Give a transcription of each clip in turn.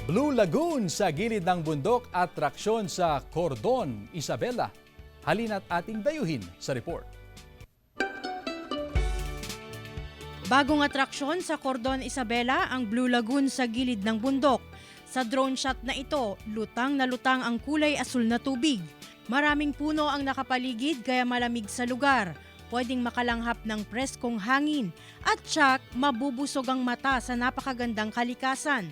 Blue Lagoon sa gilid ng bundok, atraksyon sa Cordon Isabela. Halina't ating dayuhin sa report. Bagong atraksyon sa Cordon Isabela ang Blue Lagoon sa gilid ng bundok. Sa drone shot na ito, lutang na lutang ang kulay asul na tubig. Maraming puno ang nakapaligid kaya malamig sa lugar. Pwedeng makalanghap ng preskong hangin at tsak mabubusog ang mata sa napakagandang kalikasan.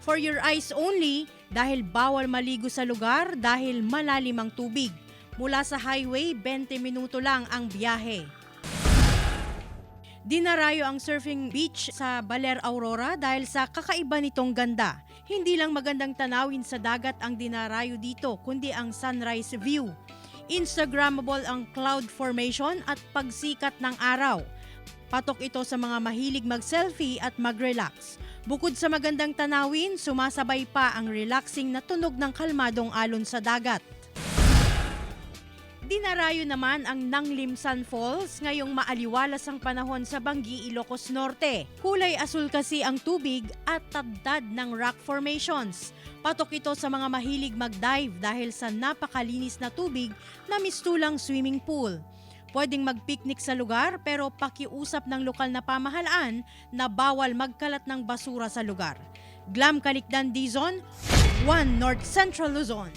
For your eyes only dahil bawal maligo sa lugar dahil malalim ang tubig. Mula sa highway, 20 minuto lang ang biyahe. Dinarayo ang surfing beach sa Baler Aurora dahil sa kakaiba nitong ganda. Hindi lang magandang tanawin sa dagat ang dinarayo dito, kundi ang sunrise view. Instagrammable ang cloud formation at pagsikat ng araw. Patok ito sa mga mahilig mag-selfie at mag-relax. Bukod sa magandang tanawin, sumasabay pa ang relaxing na tunog ng kalmadong alon sa dagat. Dinarayo naman ang Nanglimsan Falls ngayong maaliwalas ang panahon sa Banggi, Ilocos Norte. Kulay asul kasi ang tubig at tadtad ng rock formations. Patok ito sa mga mahilig mag-dive dahil sa napakalinis na tubig na mistulang swimming pool. Pwedeng mag-picnic sa lugar pero pakiusap ng lokal na pamahalaan na bawal magkalat ng basura sa lugar. Glam Calicdan Dizon, 1 North Central Luzon.